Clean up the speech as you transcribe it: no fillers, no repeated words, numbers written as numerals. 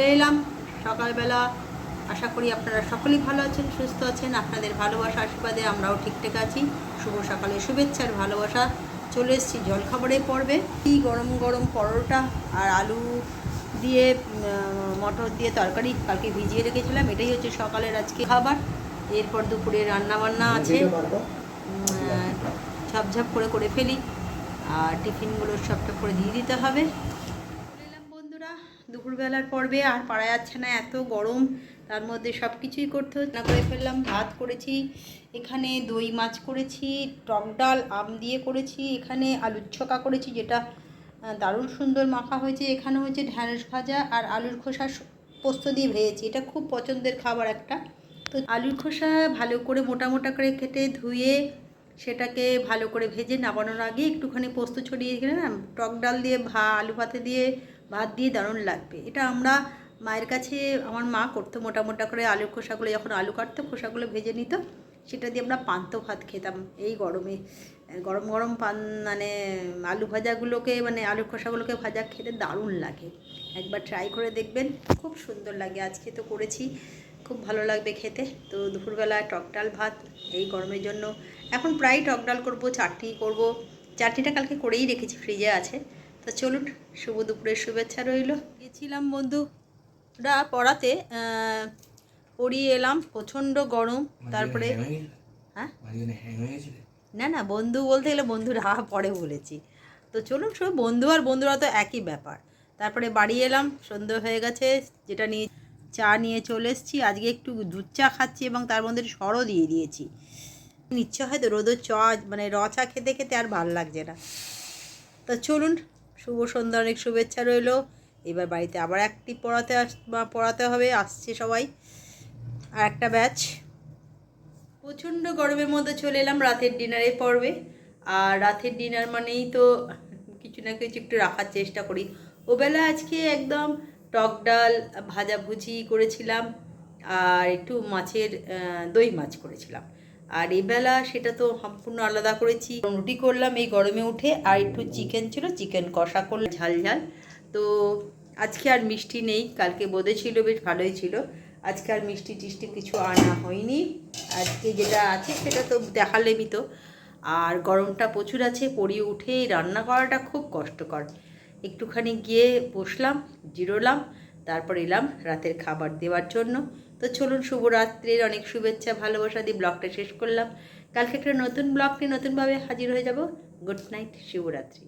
এলাম সকালবেলা। আশা করি আপনারা সকলেই ভালো আছেন, সুস্থ আছেন। আপনাদের ভালোবাসা আশীর্বাদে আমরাও ঠিকঠাক আছি। শুভ সকালে শুভেচ্ছা আর ভালোবাসা। চলে এসেছি জলখাবারের পর্বে। এই গরম গরম পরোটা আর আলু দিয়ে মটর দিয়ে তরকারি কালকে ভিজিয়ে রেখেছিলাম। এটাই হচ্ছে সকালের আজকে খাবার। এরপর দুপুরে রান্নাবান্না আছে, ঝাপঝাপ করে ফেলি আর টিফিনগুলো সবটা করে দিয়ে দিতে হবে। বন্ধুরা, দুপুরবেলার পর্বে আর পারা যাচ্ছে না, এত গরম। তার মধ্যে সব কিছুই করতে হচ্ছে। না করে ফেললাম, ভাত করেছি, এখানে দই মাছ করেছি, টক ডাল আম দিয়ে করেছি, এখানে আলুর ছকা করেছি যেটা দারুণ সুন্দর মাখা হয়েছে। এখানে হচ্ছে ঢ্যাঁড়স ভাজা আর আলুর খোসা পোস্ত দিয়ে ভেজেছি। এটা খুব পছন্দের খাবার একটা। তো আলুর খোসা ভালো করে মোটা মোটা করে কেটে ধুয়ে সেটাকে ভালো করে ভেজে নামানোর আগে একটুখানি পোস্ত ছড়িয়ে গেলে না, টক ডাল দিয়ে আলু ভাতে দিয়ে ভাত দিয়ে দারুণ লাগবে। এটা আমরা মায়ের কাছে, আমার মা করতো মোটা মোটা করে আলুর খোসাগুলো, যখন আলু কাটতো খোসাগুলো ভেজে নিত, সেটা দিয়ে আমরা পান্তা ভাত খেতাম এই গরমে। গরম গরম মানে আলু ভাজাগুলোকে, মানে আলুর খোসাগুলোকে ভাজা খেতে দারুণ লাগে। একবার ট্রাই করে দেখবেন, খুব সুন্দর লাগে। আজকে তো করেছি, খুব ভালো লাগবে খেতে। তো দুপুরবেলা টক ডাল ভাত এই গরমের জন্য। এখন প্রায় টক ডাল করবো, চাটনি করব। চাটনিটা কালকে করেই রেখেছি, ফ্রিজে আছে। তো চলুন, শুভ দুপুরের শুভেচ্ছা রইল। গেছিলাম বন্ধুরা পড়াতে, পড়িয়ে এলাম, প্রচণ্ড গরম। তারপরে হ্যাঁ, না না, বন্ধু বলতে গেলে বন্ধুরা পরে বলেছি। তো চলুন, সব বন্ধু আর বন্ধুরা তো একই ব্যাপার। তারপরে বাড়ি এলাম, সন্ধ্যে হয়ে গেছে, যেটা নিয়ে চা নিয়ে চলে এসেছি। আজকে একটু দুধ চা খাচ্ছি এবং তার মধ্যে সরও দিয়ে দিয়েছি। ইচ্ছে হয়তো রোদের চা, মানে র চা খেতে খেতে আর ভালো লাগছে না। তো চলুন, শুভ সন্ধ্যা, অনেক শুভেচ্ছা রইল। এবার বাড়িতে আবার একটি পড়াতে হবে, আসছে সবাই, আর একটা ব্যাচ। প্রচণ্ড গরমের মধ্যে চলে এলাম রাতের ডিনারের পর্বে। আর রাতের ডিনার মানেই তো কিছু না কিছু একটু রাখার চেষ্টা করি। ওবেলা আজকে একদম টক ডাল ভাজাভুজি করেছিলাম আর একটু মাছের দই মাছ করেছিলাম। আর এবেলা সেটা তো সম্পূর্ণ আলাদা করেছি। রুটি করলাম এই গরমে উঠে, আর একটু চিকেন ছিল, চিকেন কষা করলাম ঝাল ঝাল। তো আজকে আর মিষ্টি নেই, কালকে বোঁদে ছিল, বেশ ভালোই ছিল। আজকে আর মিষ্টি টিষ্টি কিছু আনা হয়নি। আজকে যেটা আছে সেটা তো দেখালেমই তো। আর গরমটা প্রচুর আছে, পড়িয়ে উঠে রান্না করাটা খুব কষ্টকর। একটুখানি গিয়ে বসলাম, জিরোলাম, তারপর এলাম রাতের খাবার দেওয়ার জন্য। তো চলুন, শুভরাত্রির অনেক শুভেচ্ছা ভালোবাসা দিয়ে ব্লগটা শেষ করলাম। কালকে একটা নতুন ব্লগ নিয়ে নতুনভাবে হাজির হয়ে যাব। গুড নাইট, শুভরাত্রি।